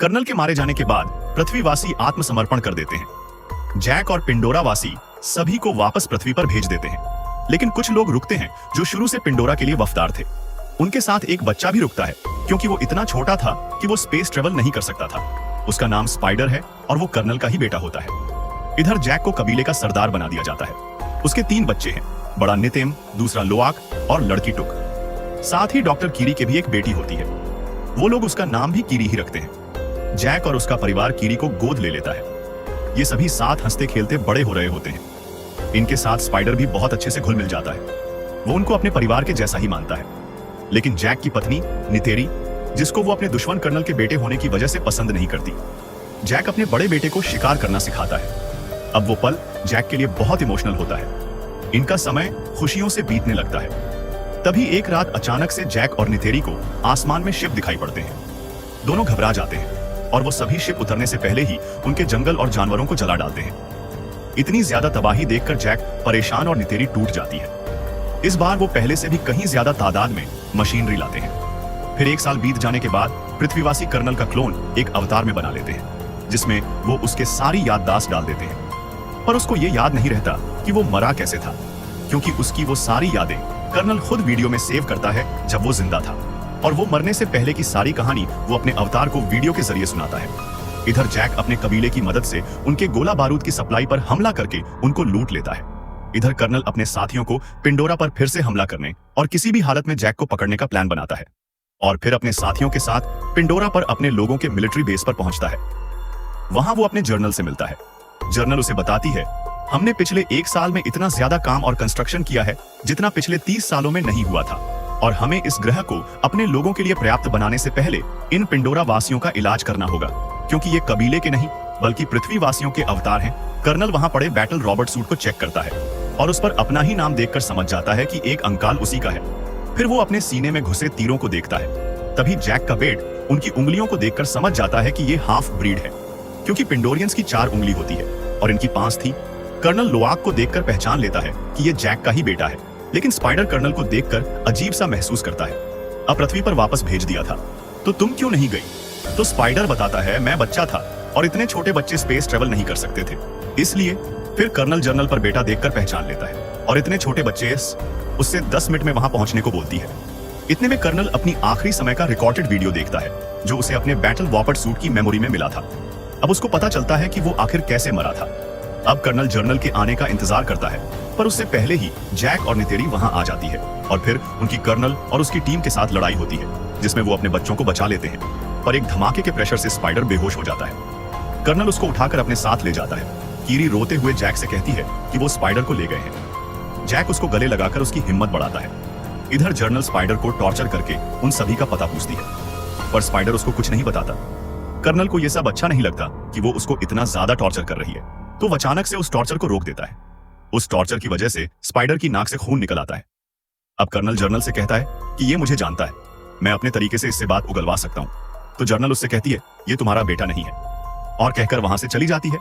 Colonel के मारे जाने के बाद पृथ्वीवासी आत्मसमर्पण कर देते हैं। जैक और पिंडोरा वासी सभी को वापस पृथ्वी पर भेज देते हैं, लेकिन कुछ लोग रुकते हैं जो शुरू से पिंडोरा के लिए वफादार थे। उनके साथ एक बच्चा भी रुकता है, क्योंकि वो इतना छोटा था कि वो स्पेस ट्रेवल नहीं कर सकता था। उसका नाम स्पाइडर है और वो कर्नल का ही बेटा होता है। इधर जैक को कबीले का सरदार बना दिया जाता है। उसके 3 बच्चे हैं, बड़ा नितेम, दूसरा लोआक और लड़की टुक। साथ ही डॉक्टर कीरी के भी एक बेटी होती है। वो लोग उसका नाम भी कीरी ही रखते हैं। जैक और उसका परिवार कीरी को गोद ले लेता है। ये सभी साथ हंसते खेलते बड़े हो रहे होते हैं। इनके साथ स्पाइडर भी बहुत अच्छे से घुल मिल जाता है। वो उनको अपने परिवार के जैसा ही मानता है। लेकिन जैक की पत्नी नितेरी, जिसको वो अपने दुश्मन कर्नल के बेटे होने की वजह से पसंद नहीं करती। जैक अपने बड़े बेटे को शिकार करना सिखाता है। अब वो पल जैक के लिए बहुत इमोशनल होता है। इनका समय खुशियों से बीतने लगता है। तभी एक रात अचानक से जैक और नितेरी को आसमान में शिप दिखाई पड़ते हैं। दोनों घबरा जाते हैं और वो सभी शिप उतरने से पहले ही उनके जंगल और जानवरों को जला डालते हैं। इतनी ज्यादा तबाही देखकर जैक परेशान और नितेरी टूट जाती है। इस बार वो पहले से भी कहीं ज्यादा तादाद में मशीनरी लाते हैं। फिर 1 साल बीत जाने के बाद पृथ्वीवासी कर्नल का क्लोन एक अवतार में बना लेते हैं, जिसमें वो उसके सारी याददाश्त डाल देते हैं। पर उसको ये याद नहीं रहता कि वो मरा कैसे था, क्योंकि उसकी वो सारी यादें कर्नल खुद वीडियो में सेव करता है जब वो जिंदा था, और वो मरने से पहले की सारी कहानी वो अपने अवतार को वीडियो के जरिए सुनाता है। इधर जैक अपने कबीले की मदद से उनके गोला बारूद की सप्लाई पर हमला करके उनको लूट लेता है। इधर कर्नल अपने साथियों को पिंडोरा पर फिर से हमला करने और किसी भी हालत में जैक को पकड़ने का प्लान बनाता है, और फिर अपने साथियों के साथ पिंडोरा पर अपने लोगों के मिलिट्री बेस पर पहुंचता है। वहां वो अपने जर्नल से मिलता है। जर्नल उसे बताती है, हमने पिछले 1 साल में इतना ज्यादा काम और कंस्ट्रक्शन किया है जितना पिछले 30 सालों में नहीं हुआ था, और हमें इस ग्रह को अपने लोगों के लिए पर्याप्त बनाने से पहले इन पिंडोरा वासियों का इलाज करना होगा, क्योंकि ये कबीले के नहीं बल्कि पृथ्वी वासियों के अवतार हैं। कर्नल वहां पड़े बैटल रॉबर्ट सूट को चेक करता है और उस पर अपना ही नाम देखकर समझ जाता है कि एक अंकाल उसी का है। फिर वो अपने सीने में घुसे तीरों को देखता है। तभी जैक का वेट उनकी उंगलियों को देखकर समझ जाता है कि ये हाफ ब्रीड है, क्योंकि पिंडोरियंस की 4 उंगली होती है और इनकी 5 थी। कर्नल लोआक को देखकर पहचान लेता है कि ये जैक का ही बेटा है, लेकिन स्पाइडर कर्नल को देखकर अजीब सा महसूस करता है। अब पृथ्वी पर वापस भेज दिया था, तो तुम क्यों नहीं गई? तो स्पाइडर बताता है, मैं बच्चा था और इतने छोटे बच्चे स्पेस ट्रेवल नहीं कर सकते थे, इसलिए। फिर कर्नल जर्नल पर बेटा देखकर पहचान लेता है और इतने छोटे बच्चे उससे 10 मिनट में वहां पहुंचने को बोलती है। इतने में कर्नल अपनी आखिरी समय का रिकॉर्डेड वीडियो देखता है, जो उसे अपने बैटल वॉपर्ड सूट की मेमोरी में मिला था। अब उसको पता चलता है कि वो आखिर कैसे मरा था। अब कर्नल जर्नल के आने का इंतजार करता है, पर उससे पहले ही जैक और नितेरी वहां आ जाती है, और फिर उनकी कर्नल और उसकी टीम के साथ लड़ाई होती है, जिसमें वो अपने बच्चों को बचा लेते हैं। पर एक धमाके के प्रेशर से स्पाइडर बेहोश हो जाता है। कर्नल उसको उठाकर अपने साथ ले जाता है। कीरी रोते हुए जैक से कहती है कि वो स्पाइडर को ले गए हैं। जैक उसको गले लगाकर उसकी हिम्मत बढ़ाता है। इधर जर्नल स्पाइडर को टॉर्चर करके उन सभी का पता पूछती है, पर स्पाइडर उसको कुछ नहीं बताता। कर्नल को यह सब अच्छा नहीं लगता कि वो उसको इतना ज्यादा टॉर्चर कर रही है, तो वो अचानक से उस टॉर्चर को रोक देता है। उस टॉर्चर की वजह से स्पाइडर की नाक से खून निकल आता है। अब कर्नल जर्नल से कहता है कि ये मुझे जानता है, मैं अपने तरीके से इससे बात उगलवा सकता हूँ। तो जर्नल उससे कहती है, ये तुम्हारा बेटा नहीं है, और कहकर वहां से चली जाती है।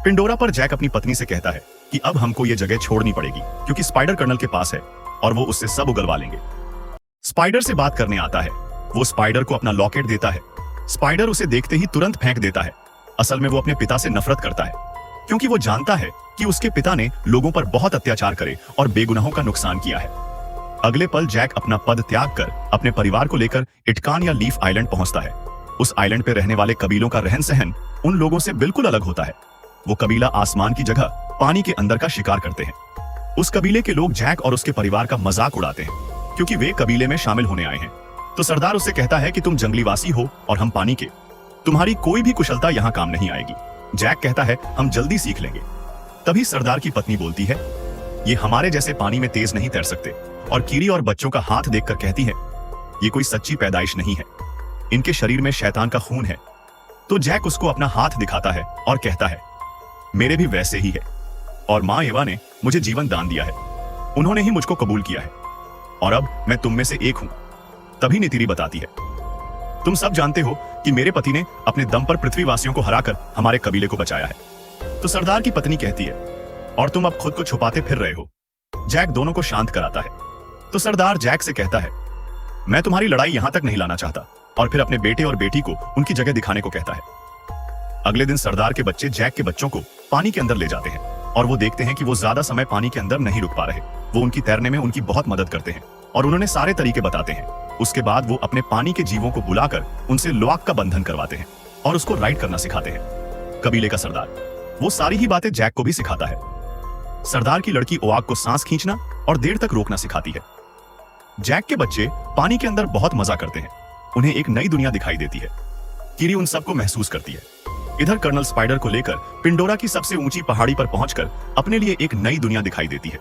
पिंडोरा पर जैक अपनी पत्नी से कहता है कि अब हमको ये जगह छोड़नी पड़ेगी, क्योंकि स्पाइडर कर्नल के पास है और वो उससे सब उगलवा लेंगे। स्पाइडर से बात करने आता है। वो स्पाइडर को अपना लॉकेट देता है। स्पाइडर उसे देखते ही तुरंत फेंक देता है। असल में वो अपने पिता से नफरत करता है, क्योंकि वो जानता है कि उसके पिता ने लोगों पर बहुत अत्याचार करे और बेगुनाहों का नुकसान किया है। अगले पल जैक अपना पद त्याग कर अपने परिवार को लेकर इटकान या लीफ आइलैंड पहुंचता है। उस आइलैंड पे रहने वाले कबीलों का रहन सहन उन लोगों से बिल्कुल अलग होता है। वो कबीला आसमान की जगह पानी के अंदर का शिकार करते हैं। उस कबीले के लोग जैक और उसके परिवार का मजाक उड़ाते हैं, क्योंकि वे कबीले में शामिल होने आए हैं। तो सरदार उससे कहता है कि तुम जंगलीवासी हो और हम पानी के, तुम्हारी कोई भी कुशलता यहाँ काम नहीं आएगी। जैक कहता है, हम जल्दी सीख लेंगे। तभी सरदार की पत्नी बोलती है, ये हमारे जैसे पानी में तेज नहीं तैर सकते, और कीरी और बच्चों का हाथ देखकर कहती है, ये कोई सच्ची पैदाइश नहीं है, इनके शरीर में शैतान का खून है। तो जैक उसको अपना हाथ दिखाता है और कहता है, मेरे भी वैसे ही है, और माँ एवा ने मुझे जीवन दान दिया है, उन्होंने ही मुझको कबूल किया है, और अब मैं तुम में से एक हूं। तभी नितिरी बताती है, तुम सब जानते हो कि मेरे पति ने अपने दम पर पृथ्वीवासियों को हराकर हमारे कबीले को बचाया है। तो सरदार की पत्नी कहती है, और तुम अब खुद को छुपाते फिर रहे हो। जैक दोनों को शांत कराता है। तो सरदार जैक से कहता है, मैं तुम्हारी लड़ाई यहां तक नहीं लाना चाहता, और फिर अपने बेटे और बेटी को उनकी जगह दिखाने को कहता है। अगले दिन सरदार के बच्चे जैक के बच्चों को पानी के अंदर ले जाते हैं और वो देखते हैं कि वो ज्यादा समय पानी के अंदर नहीं रुक पा रहे। वो उनकी तैरने में उनकी बहुत मदद करते हैं और उन्होंने सारे तरीके बताते हैं। उसके बाद वो अपने पानी के जीवों को बुलाकर उनसे लोआक का बंधन करवाते हैं और उसको राइड करना सिखाते हैं। कबीले का सरदार वो सारी ही बातें जैक को भी सिखाता है। सरदार की लड़की ओआक को सांस खींचना और देर तक रोकना सिखाती है। जैक के बच्चे पानी के अंदर बहुत मजा करते हैं। उन्हें एक नई दुनिया दिखाई देती है। किरी उन सबको महसूस करती है। इधर कर्नल स्पाइडर को लेकर पिंडोरा की सबसे ऊंची पहाड़ी पर पहुंचकर अपने लिए एक नई दुनिया दिखाई देती है।